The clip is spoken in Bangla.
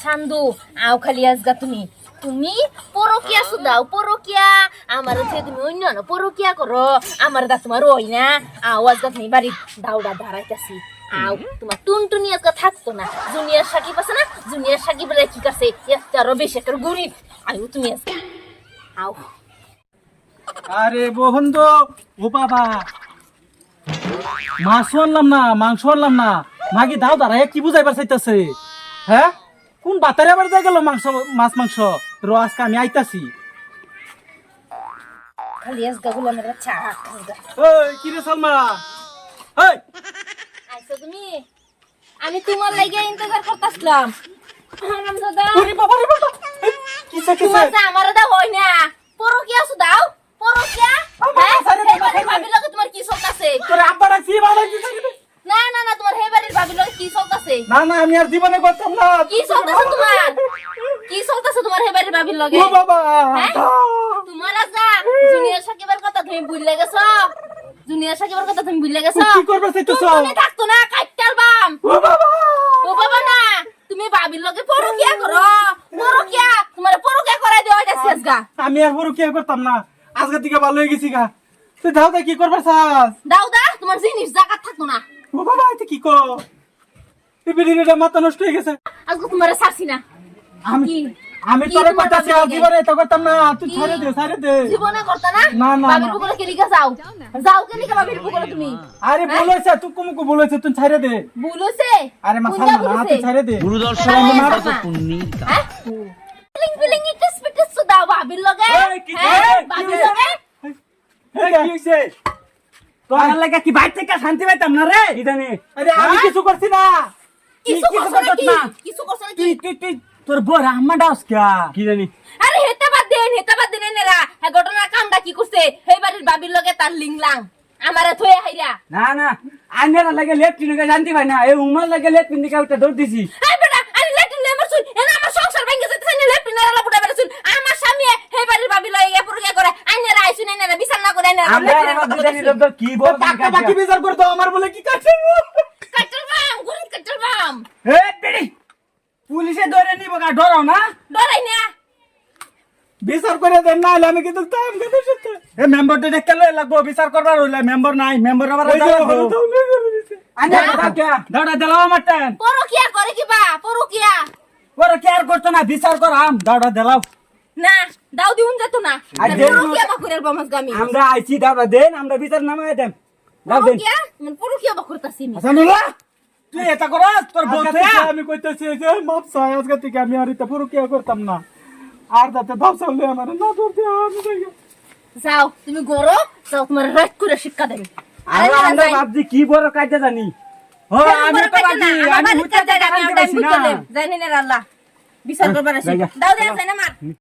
সান্দু আও খালি আজগা তুমি তুমি পরকিয়া সুদাও পরকিয়া আমার যে তুমি অন্য না পরকিয়া করো আমার দা তোমার ওই না আও আজগা তুমি বাড়ি দাউডা দাঁড়াইতাছি আও তোমার টুনটুনি আজগা থাকতো না জুনিয়র সাকিব আছে না জুনিয়র সাকিব রে কি কাছে একটারও বেশি একটা গরিব আও তুমি আজগা আও আরে বন্ধু ও বাবা মাছ আনলাম না মাংস আনলাম না মাগি দাও দাঁড়ায় কি বুঝাইবার চাইতেছে হ্যাঁ কোন বাতারে আবার যাই গেল মাংস মাছ মাংস র আজকে আমি আইতাছি খালি আজগা গুলামের বাচ্চা ওই কি রে সালমা এই আইছো তুমি আমি তোমার লাগি ইন্তজার করতেছিলাম হারামজাদা ওরে বাবা রে বাবা কিসে কিসে তোমার যে আমার দা হয় না পরকিয়া সুদাও পরকিয়া হ্যাঁ হেবারের ভাবির লগে তোমার কি চলতাছে তোর আব্বা রাখছি বাবা কিসে না না না তোমার হেবারের ভাবির লগে কি চলতাছে না না আমি আর জীবনে করতাম না কি চলতাছে তোমার কি চলতাছে তোমার হেবারের ভাবির লগে ও বাবা হ্যাঁ? তোমার আজা জুনিয়র সাকিবের কথা তুমি ভুলে গেছো জুনিয়র সাকিবের কথা তুমি ভুলে গেছো কি করবে চাইতেছো তুমি থাকতো না কাটতার বাম ও বাবা ও বাবা না তুমি ভাবির লগে পরকিয়া করো পরকিয়া তোমার পরকিয়া করাই দেওয়া যাচ্ছে আজগা আমি আর বড় কি করতাম না আজকে থেকে ভালো হয়ে গেছি গা তুই দাও কি করবে চাস দাউদা তোমার জিনিস জায়গা থাকতো না ও বাবা এটা কি কর এই বিড়িটা মাথা নষ্ট হয়ে গেছে আজকে তোমার ছাড়ছি না আমি কি? আমি কি তোরে তোমার কইতাছি ভালো আর লাগে? জীবনে এটা করতাম না তুই কি? ছাড়ে দে জীবনে করতে না না, না, বাবির না। পুকুরে কেলিকা যাও যাও কেলিকা বাবির পুকুরে তুমি আরে হ্যাঁ? বলেছে তুই কুমুকু বলেছে তুই ছাড়ে দে ভুল হইছে আরে মা কোনটা সালমা ভুল না হইছে? তুই ছাড়ে দে গুরুদর্শন হ্যাঁ? মাতা পুণ্যির কাজ। হ্যাঁ? ফিলিং ইটিস পিটিস দাও বাবির লগে এই, কি- হ্যাঁ? এই, কি বাবির হইছে? লগে এই কি হইছে তোর লাগা কি বাইরে থেকে শান্তি পাইতাম না রে ইদানি আরে আমি কিছু করছি না কিছু করছ করছত নাকি না? কিছু করছ নাকি তুই তোর বড় আম্মা ডাউস কা কি জানি আরে হেতে বাদ দেন নেরা হ্যাঁ ঘটনা কামটা কি করছে হেই বাড়ির বাবির লগে তার লিংলাং আমারে থয়ে হাইরা না না আইনের লাগে লেট কিনে শান্তি পাই না এই উমার লাগে লেট কিনে কাউটা দৌড় দিছি এই বেটা আরে লেটিন নেমার শুন এনা আমার সংসার ভেঙে যেতে চাই না লেটিন এরা পুটা বেটা শুন আমার স্বামী হেই বাড়ির বাবির লগে ইয়া পুরো করে আইনারা আইছুন আইনারা বিছানা না করে আইনারা আমরা আবার দুজনই তো কি বল টাকা বাকি বিচার করে দাও আমার বলে কি কাছে কাটল বাম গুরিন কাটল বাম এ বেড়ি পুলিশে ধরে নিব গা ডরাও না ডরাই না বিচার করে দেন না হলে আমি কিন্তু টাইম দেব সাথে এ মেম্বারটা দেখতে লই লাগবো বিচার করবার হইলে মেম্বার নাই মেম্বার আবার আইনা দাদা দিলাও আমার টাইম পরকিয়া করে কিবা পরকিয়া ওরা কেয়ার করতো না বিচার করাম দাদা দিলাও না দাও দিউন যেত না আর দেন- পরকিয়া বাকুরের বামাস গামি আমরা আইছি দাদা দেন আমরা বিচার নামাই দেন দাও দেন পরকিয়া মানে পরকিয়া বাকুরতাছি আমি হাসানুল্লাহ তুই এটা করস তোর বউ আজকে থেকে আমি কইতেছি যে মাপ চাই আজকে থেকে আমি আর এটা পুরো কি করতাম না আর যাতে দাও চাইলে আমার না ধরতে আমি যাই যাও তুমি গরো যাও তোমার রাইট করে শিক্ষা দেবে আরে আমরা ভাবছি কি বড় কাজে জানি ও আমি তো ভাবছি আমি হুটে জায়গা জানতে পারছি না জানি না আল্লাহ বিচার করবার আসি জায়গা। দাও দেন না মার